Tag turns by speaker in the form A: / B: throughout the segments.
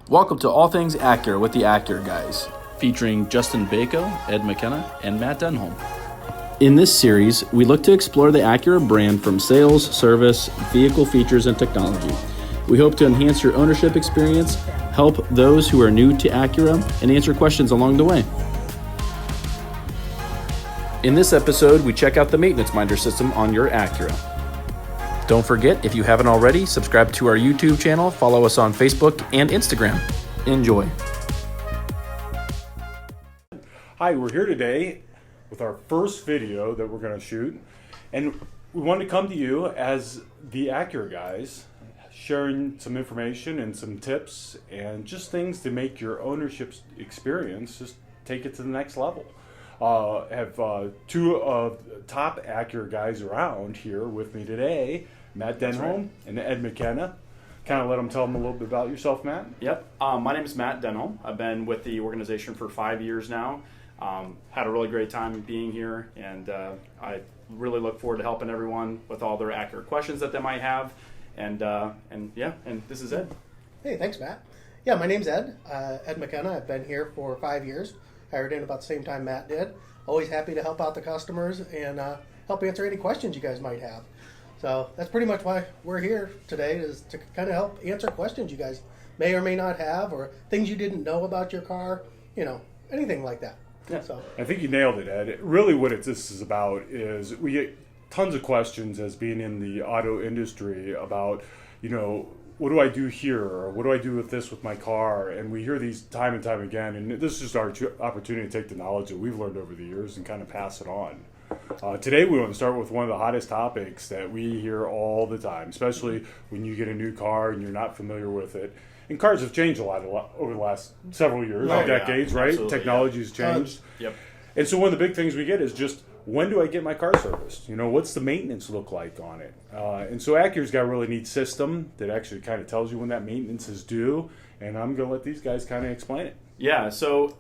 A: Welcome to All Things Acura with the Acura Guys, featuring Justin Bako, Ed McKenna, and Matt Denholm. In this series, we look to explore the Acura brand from sales, service, vehicle features, and technology. We hope to enhance your ownership experience, help those who are new to Acura, and answer questions along the way. In this episode, we check out the maintenance minder system on your Acura. Don't forget, if you haven't already, subscribe to our YouTube channel, follow us on Facebook and Instagram. Enjoy.
B: Hi, we're here today with our first video that we're going to shoot, and we wanted to come to you as the Acura Guys, sharing some information and some tips and just things to make your ownership experience just take it to the next level. Have two of the top Acura guys around here with me today, Matt Denholm and Ed McKenna. Kind of let them tell them a little bit about yourself, Matt.
C: Yep. My name is Matt Denholm. I've been with the organization for 5 years now. Had a really great time being here, and I really look forward to helping everyone with all their Acura questions that they might have. And this is Ed.
D: Hey, thanks, Matt. Yeah, my name's Ed. Ed McKenna. I've been here for 5 years. Hired in about the same time Matt did. Always happy to help out the customers and help answer any questions you guys might have. So that's pretty much why we're here today, is to kind of help answer questions you guys may or may not have, or things you didn't know about your car, anything like that.
B: Yeah.
D: So
B: I think you nailed it, Ed. Really what this is about is we get tons of questions as being in the auto industry about, what do I do here? Or what do I do with this with my car? And we hear these time and time again. And this is just our opportunity to take the knowledge that we've learned over the years and kind of pass it on. Today we want to start with one of the hottest topics that we hear all the time, especially when you get a new car and you're not familiar with it. And cars have changed a lot over the last several years, decades, right? Technology has changed.
C: Yep.
B: And so one of the big things we get is just, when do I get my car serviced? What's the maintenance look like on it? And so Acura's got a really neat system that actually kind of tells you when that maintenance is due. And I'm going to let these guys kind of explain it.
C: Yeah, so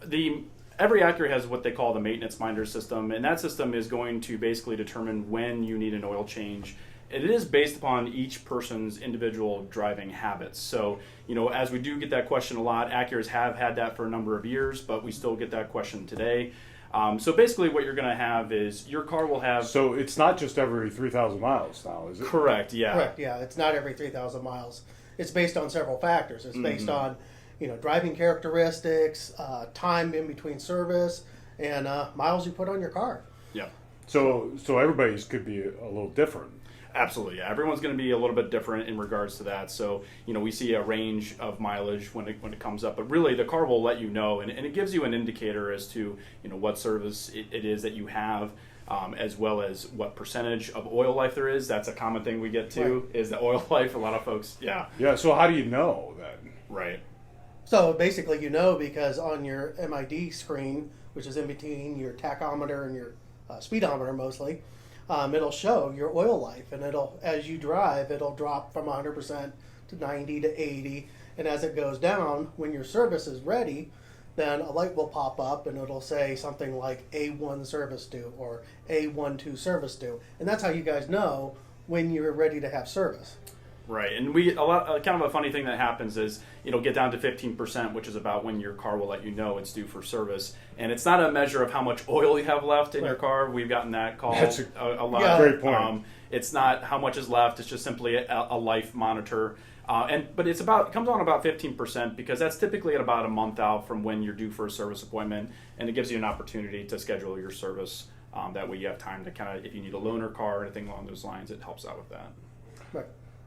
C: every Acura has what they call the maintenance minder system, and that system is going to basically determine when you need an oil change. It is based upon each person's individual driving habits. So, as we do get that question a lot, Acuras have had that for a number of years, but we still get that question today. So basically what you're going to have is your car will have...
B: So it's not just every 3,000 miles now, is it?
C: Correct, yeah.
D: Correct, yeah. It's not every 3,000 miles. It's based on several factors. It's based on, driving characteristics, time in between service, and miles you put on your car.
C: Yeah.
B: So everybody's could be a little different.
C: Absolutely, yeah. Everyone's going to be a little bit different in regards to that. So, we see a range of mileage when it comes up, but really the car will let you know, and it gives you an indicator as to, what service it is that you have, as well as what percentage of oil life there is. That's a common thing we get to, is the oil life. A lot of folks, yeah.
B: Yeah, so how do you know then?
C: Right.
D: So basically because on your MID screen, which is in between your tachometer and your speedometer mostly, it'll show your oil life, and as you drive, it'll drop from 100% to 90 to 80, and as it goes down, when your service is ready, then a light will pop up and it'll say something like A1 service due or A12 service due, and that's how you guys know when you're ready to have service.
C: Right, and kind of a funny thing that happens is, get down to 15%, which is about when your car will let you know it's due for service. And it's not a measure of how much oil you have left in your car. We've gotten that call a lot.
B: Yeah. Great point.
C: It's not how much is left. It's just simply a life monitor. But it comes on about 15%, because that's typically at about a month out from when you're due for a service appointment, and it gives you an opportunity to schedule your service. That way you have time to kind of, if you need a loaner car or anything along those lines, it helps out with that.
D: Right.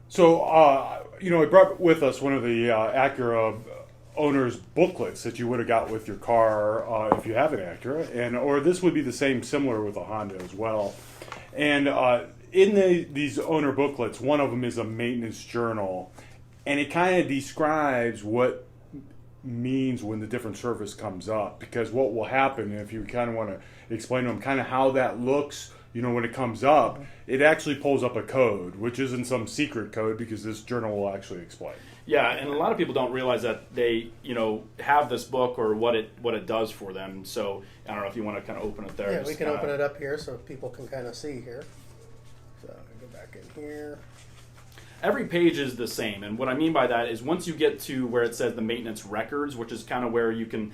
B: So, we brought with us one of the Acura owner's booklets that you would have got with your car if you have an Acura, or this would be similar with a Honda as well. And in these owner booklets, one of them is a maintenance journal, and it kind of describes what means when the different service comes up, because what will happen, if you kind of want to explain to them kind of how that looks, when it comes up, it actually pulls up a code, which isn't some secret code, because this journal will actually explain.
C: Yeah, and a lot of people don't realize that they, have this book or what it does for them. So I don't know if you want to kind of open it there.
D: Yeah, we can open it up here so people can kind of see here. So I go back in here.
C: every page is the same. And what I mean by that is once you get to where it says the maintenance records, which is kind of where you can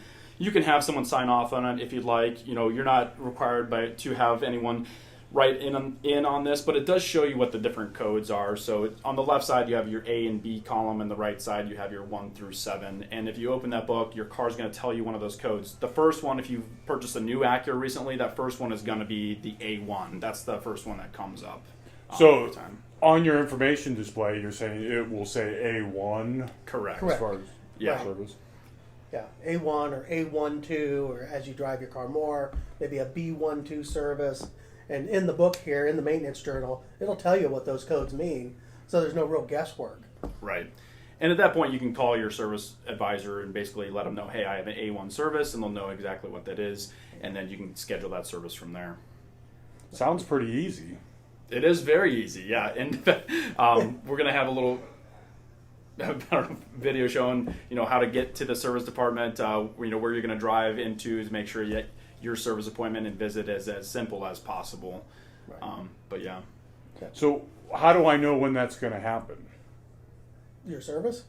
C: have someone sign off on it if you'd like. You're not required to have anyone write in on this, but it does show you what the different codes are. So on the left side, you have your A and B column, and the right side, you have your 1 through 7. And if you open that book, your car's going to tell you one of those codes. The first one, if you've purchased a new Acura recently, that first one is going to be the A1. That's the first one that comes up.
B: So on your information display, you're saying it will say A1?
C: Correct.
B: As far as service?
D: Yeah, A1 or A12, or as you drive your car more, maybe a B12 service. And in the book here, in the maintenance journal, it'll tell you what those codes mean. So there's no real guesswork.
C: Right. And at that point, you can call your service advisor and basically let them know, hey, I have an A1 service, and they'll know exactly what that is. And then you can schedule that service from there.
B: Sounds pretty easy.
C: It is very easy, yeah. And we're going to have a little video showing, how to get to the service department, where you're going to drive into to make sure your service appointment and visit is as simple as possible. Right. But yeah.
B: So how do I know when that's going to happen?
D: Your service?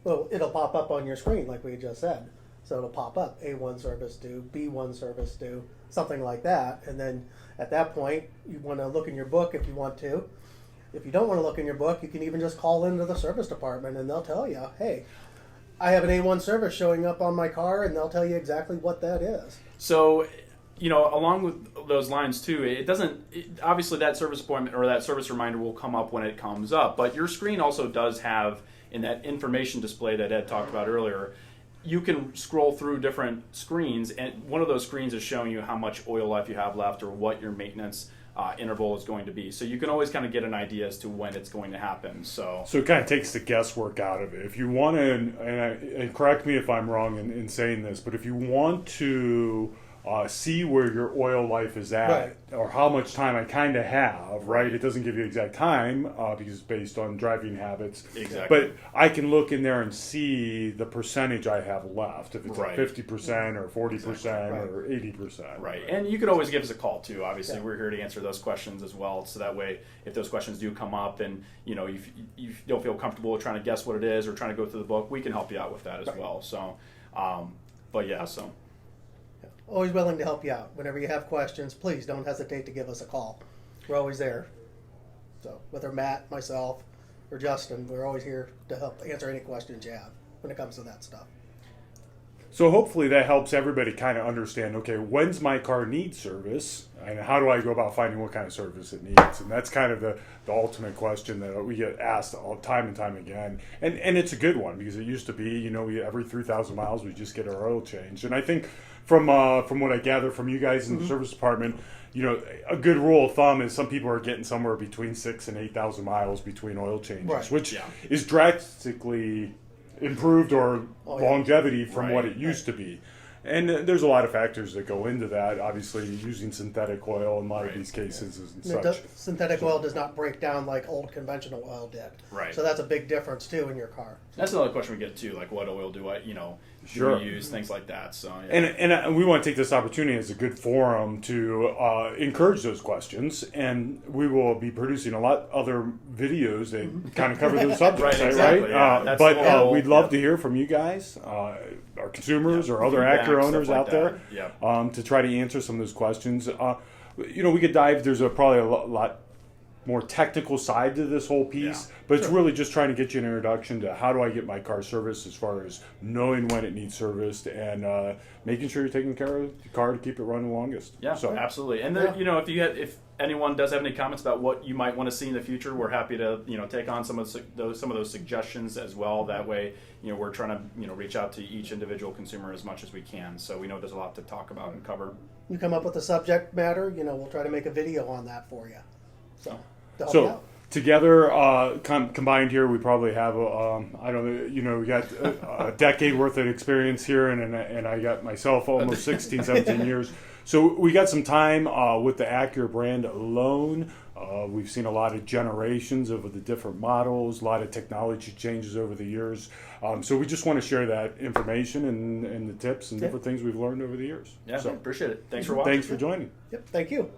D: Well, it'll pop up on your screen like we just said. So it'll pop up A1 service due, B1 service due, something like that. And then at that point, you want to look in your book if you want to. If you don't want to look in your book, you can even just call into the service department and they'll tell you, hey, I have an A1 service showing up on my car, and they'll tell you exactly what that is.
C: So, along with those lines too, obviously that service appointment or that service reminder will come up when it comes up, but your screen also does have, in that information display that Ed talked about earlier, you can scroll through different screens, and one of those screens is showing you how much oil life you have left or what your maintenance interval is going to be. So you can always kind of get an idea as to when it's going to happen. So
B: it kind of takes the guesswork out of it. If you want to, and correct me if I'm wrong in saying this, but if you want to see where your oil life is at,
D: right,
B: or how much time I kind of have, right? It doesn't give you exact time because it's based on driving habits.
C: Exactly.
B: But I can look in there and see the percentage I have left, if it's
C: right,
B: at 50% or 40%
C: exactly,
B: or 80%.
C: Right. And you could always give us a call too. Obviously, we're here to answer those questions as well. So that way, if those questions do come up and you don't feel comfortable trying to guess what it is or trying to go through the book, we can help you out with that as well. So, but yeah, so.
D: Always willing to help you out. Whenever you have questions, please don't hesitate to give us a call. We're always there. So whether Matt, myself, or Justin, we're always here to help answer any questions you have when it comes to that stuff.
B: So hopefully that helps everybody kind of understand, okay, when's my car need service, and how do I go about finding what kind of service it needs? And that's kind of the ultimate question that we get asked all time and time again. And it's a good one, because it used to be, every 3,000 miles we just get our oil changed. And I think from what I gather from you guys in the service department, a good rule of thumb is some people are getting somewhere between 6,000 and 8,000 miles between oil changes, which is drastically improved or longevity from what it used to be. And there's a lot of factors that go into that. Obviously, using synthetic oil in a lot of these cases and such.
D: Synthetic oil does not break down like old conventional oil did.
C: Right.
D: So that's a big difference too in your car.
C: That's another question we get too, like what oil do I, do we use, things like that. So yeah.
B: And we want to take this opportunity as a good forum to encourage those questions, and we will be producing a lot other videos that kind of cover those subjects,
C: right? Exactly, yeah.
B: But we'd love to hear from you guys, our consumers or other Acura owners out there, to try to answer some of those questions. We could dive. There's probably a lot more technical side to this whole piece, but it's really just trying to get you an introduction to how do I get my car serviced, as far as knowing when it needs serviced and making sure you're taking care of the car to keep it running longest.
C: Yeah, so absolutely. And then, if anyone does have any comments about what you might want to see in the future, we're happy to take on some of those suggestions as well. That way, we're trying to reach out to each individual consumer as much as we can. So we know there's a lot to talk about and cover.
D: You come up with a subject matter, we'll try to make a video on that for you.
B: So together, combined here, we probably have we got a decade worth of experience here, and I got myself almost 16, 17 years. So we got some time with the Acura brand alone. We've seen a lot of generations of the different models, a lot of technology changes over the years. So we just want to share that information and the tips and different things we've learned over the years.
C: Yeah, so appreciate it. Thanks for watching.
B: Thanks for joining.
D: Yep, thank you.